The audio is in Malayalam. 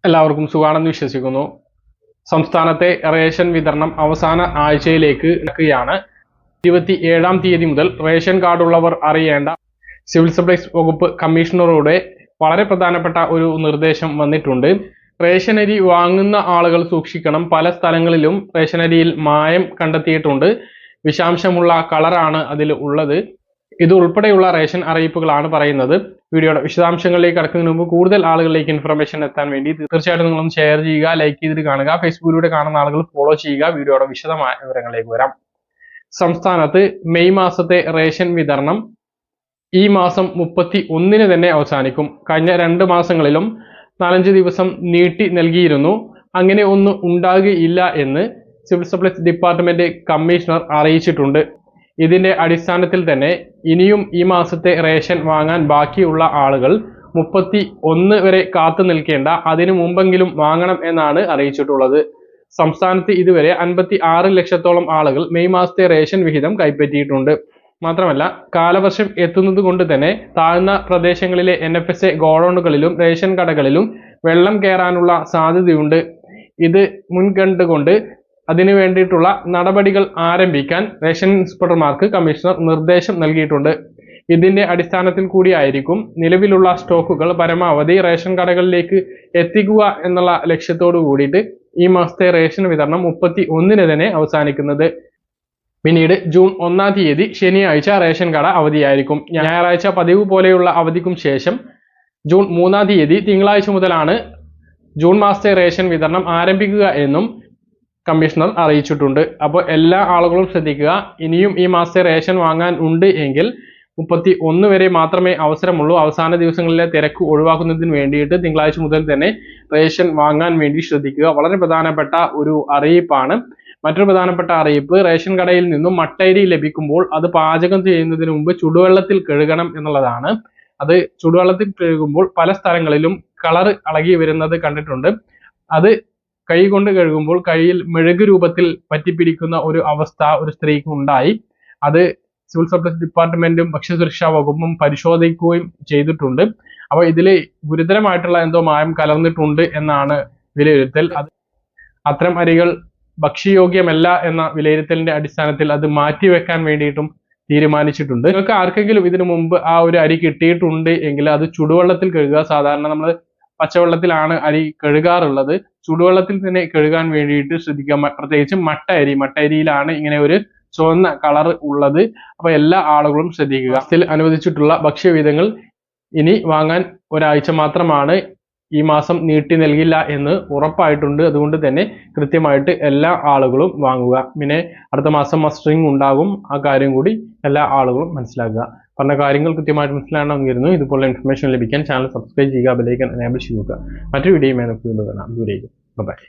എല്ലാവർക്കും സുഖാണെന്ന് വിശ്വസിക്കുന്നു. സംസ്ഥാനത്തെ റേഷൻ വിതരണം അവസാന ആഴ്ചയിലേക്ക് നടക്കുകയാണ്. 27-ാം തീയതി മുതൽ റേഷൻ കാർഡുള്ളവർ അറിയേണ്ട സിവിൽ സപ്ലൈസ് വകുപ്പ് കമ്മീഷണറുടെ വളരെ പ്രധാനപ്പെട്ട ഒരു നിർദ്ദേശം വന്നിട്ടുണ്ട്. റേഷൻ അരി വാങ്ങുന്ന ആളുകൾ സൂക്ഷിക്കണം. പല സ്ഥലങ്ങളിലും റേഷൻ അരിയിൽ മായം കണ്ടെത്തിയിട്ടുണ്ട്. വിഷാംശമുള്ള കളറാണ് അതിൽ ഉള്ളത്. ഇത് ഉൾപ്പെടെയുള്ള റേഷൻ അറിയിപ്പുകളാണ് പറയുന്നത്. വീഡിയോയുടെ വിശദാംശങ്ങളിലേക്ക് കടക്കുന്നതിന് മുമ്പ് കൂടുതൽ ആളുകളിലേക്ക് ഇൻഫർമേഷൻ എത്താൻ വേണ്ടി തീർച്ചയായിട്ടും നിങ്ങളൊന്ന് ഷെയർ ചെയ്യുക, ലൈക്ക് ചെയ്തിട്ട് കാണുക. ഫേസ്ബുക്കിലൂടെ കാണുന്ന ആളുകൾ ഫോളോ ചെയ്യുക. വീഡിയോയുടെ വിശദമായ വിവരങ്ങളിലേക്ക് വരാം. സംസ്ഥാനത്ത് മെയ് മാസത്തെ റേഷൻ വിതരണം ഈ മാസം 31-ന് തന്നെ അവസാനിക്കും. കഴിഞ്ഞ 2 മാസങ്ങളിലും 4-5 ദിവസം നീട്ടി നൽകിയിരുന്നു. അങ്ങനെ ഒന്നും ഉണ്ടാകുകയില്ല എന്ന് സിവിൽ സപ്ലൈസ് ഡിപ്പാർട്ട്മെന്റ് കമ്മീഷണർ അറിയിച്ചിട്ടുണ്ട്. ഇതിന്റെ അടിസ്ഥാനത്തിൽ തന്നെ ഇനിയും ഈ മാസത്തെ റേഷൻ വാങ്ങാൻ ബാക്കിയുള്ള ആളുകൾ 31 വരെ കാത്തു നിൽക്കേണ്ട, അതിനു മുമ്പെങ്കിലും വാങ്ങണം എന്നാണ് അറിയിച്ചിട്ടുള്ളത്. സംസ്ഥാനത്ത് ഇതുവരെ 56 ലക്ഷത്തോളം ആളുകൾ മെയ് മാസത്തെ റേഷൻ വിഹിതം കൈപ്പറ്റിയിട്ടുണ്ട്. മാത്രമല്ല, കാലവർഷം എത്തുന്നത് കൊണ്ട് തന്നെ താഴ്ന്ന പ്രദേശങ്ങളിലെ NFSA ഗോഡൌണുകളിലും റേഷൻ കടകളിലും വെള്ളം കയറാനുള്ള സാധ്യതയുണ്ട്. ഇത് മുൻകണ്ടുകൊണ്ട് അതിനു വേണ്ടിയിട്ടുള്ള നടപടികൾ ആരംഭിക്കാൻ റേഷൻ ഇൻസ്പെക്ടർമാർക്ക് കമ്മീഷണർ നിർദ്ദേശം നൽകിയിട്ടുണ്ട്. ഇതിന്റെ അടിസ്ഥാനത്തിൽ കൂടിയായിരിക്കും നിലവിലുള്ള സ്റ്റോക്കുകൾ പരമാവധി റേഷൻ കടകളിലേക്ക് എത്തിക്കുക എന്നുള്ള ലക്ഷ്യത്തോടു കൂടിയിട്ട് ഈ മാസത്തെ റേഷൻ വിതരണം 31-ന് തന്നെ അവസാനിക്കുന്നത്. പിന്നീട് ജൂൺ 1-ാം തീയതി ശനിയാഴ്ച റേഷൻ കട അവധിയായിരിക്കും. ഞായറാഴ്ച പതിവ് പോലെയുള്ള അവധിക്കും ശേഷം ജൂൺ 3-ാം തീയതി തിങ്കളാഴ്ച മുതലാണ് ജൂൺ മാസത്തെ റേഷൻ വിതരണം ആരംഭിക്കുക എന്നും കമ്മീഷണർ അറിയിച്ചിട്ടുണ്ട്. അപ്പോൾ എല്ലാ ആളുകളും ശ്രദ്ധിക്കുക. ഇനിയും ഈ മാസത്തെ റേഷൻ വാങ്ങാൻ ഉണ്ട് എങ്കിൽ 31 വരെ മാത്രമേ അവസരമുള്ളൂ. അവസാന ദിവസങ്ങളിലെ തിരക്ക് ഒഴിവാക്കുന്നതിന് വേണ്ടിയിട്ട് തിങ്കളാഴ്ച മുതൽ തന്നെ റേഷൻ വാങ്ങാൻ വേണ്ടി ശ്രദ്ധിക്കുക. വളരെ പ്രധാനപ്പെട്ട ഒരു അറിയിപ്പാണ്. മറ്റൊരു പ്രധാനപ്പെട്ട അറിയിപ്പ്, റേഷൻ കടയിൽ നിന്നും മട്ടയരി ലഭിക്കുമ്പോൾ അത് പാചകം ചെയ്യുന്നതിന് മുമ്പ് ചുടുവെള്ളത്തിൽ കഴുകണം എന്നുള്ളതാണ്. അത് ചുടുവെള്ളത്തിൽ കഴുകുമ്പോൾ പല സ്ഥലങ്ങളിലും കളർ ഇളകി വരുന്നത് കണ്ടിട്ടുണ്ട്. അത് കൈ കൊണ്ട് കഴുകുമ്പോൾ കൈയിൽ മെഴുക് രൂപത്തിൽ പറ്റിപ്പിടിക്കുന്ന ഒരു അവസ്ഥ ഒരു സ്ത്രീക്ക് ഉണ്ടായി. അത് സിവിൽ സപ്ലൈസ് ഡിപ്പാർട്ട്മെന്റും ഭക്ഷ്യസുരക്ഷാ വകുപ്പും പരിശോധിക്കുകയും ചെയ്തിട്ടുണ്ട്. അപ്പോൾ ഇതിൽ ഗുരുതരമായിട്ടുള്ള എന്തോ മായം കലർന്നിട്ടുണ്ട് എന്നാണ് വിലയിരുത്തൽ. അത്തരം അരികൾ ഭക്ഷ്യയോഗ്യമല്ല എന്ന വിലയിരുത്തലിന്റെ അടിസ്ഥാനത്തിൽ അത് മാറ്റിവെക്കാൻ വേണ്ടിയിട്ടും തീരുമാനിച്ചിട്ടുണ്ട്. നിങ്ങൾക്ക് ആർക്കെങ്കിലും ഇതിനു മുമ്പ് ആ ഒരു അരി കിട്ടിയിട്ടുണ്ട് എങ്കിൽ അത് ചുടുവെള്ളത്തിൽ കഴുകുക. സാധാരണ നമ്മൾ പച്ചവെള്ളത്തിലാണ് അരി കഴുകാറുള്ളത്. ചുടുവെള്ളത്തിൽ തന്നെ കഴുകാൻ വേണ്ടിയിട്ട് ശ്രദ്ധിക്കുക. പ്രത്യേകിച്ച് മട്ടയരിയിലാണ് ഇങ്ങനെ ഒരു ചുവന്ന കളർ ഉള്ളത്. അപ്പൊ എല്ലാ ആളുകളും ശ്രദ്ധിക്കുക. ഇതിൽ അനുവദിച്ചിട്ടുള്ള ഭക്ഷ്യവിധങ്ങൾ ഇനി വാങ്ങാൻ ഒരാഴ്ച മാത്രമാണ്. ഈ മാസം നീട്ടി നൽകില്ല എന്ന് ഉറപ്പായിട്ടുണ്ട്. അതുകൊണ്ട് തന്നെ കൃത്യമായിട്ട് എല്ലാ ആളുകളും വാങ്ങുക. പിന്നെ അടുത്ത മാസം മസ്റ്ററിംഗ് ഉണ്ടാകും. ആ കാര്യം കൂടി എല്ലാ ആളുകളും മനസ്സിലാക്കുക. പറഞ്ഞ കാര്യങ്ങൾ കൃത്യമായിട്ട് മനസ്സിലാണെന്നിരുന്നു. ഇതുപോലെ ഇൻഫർമേഷൻ ലഭിക്കാൻ ചാനൽ സബ്സ്ക്രൈബ് ചെയ്യുക, ബെൽ ഐക്കൺ എനേബിൾ ചെയ്യുക. മറ്റൊരു വീഡിയോയുമായി നമുക്ക് വീണ്ടും കാണാം. ദൂരേക്ക് ബൈ.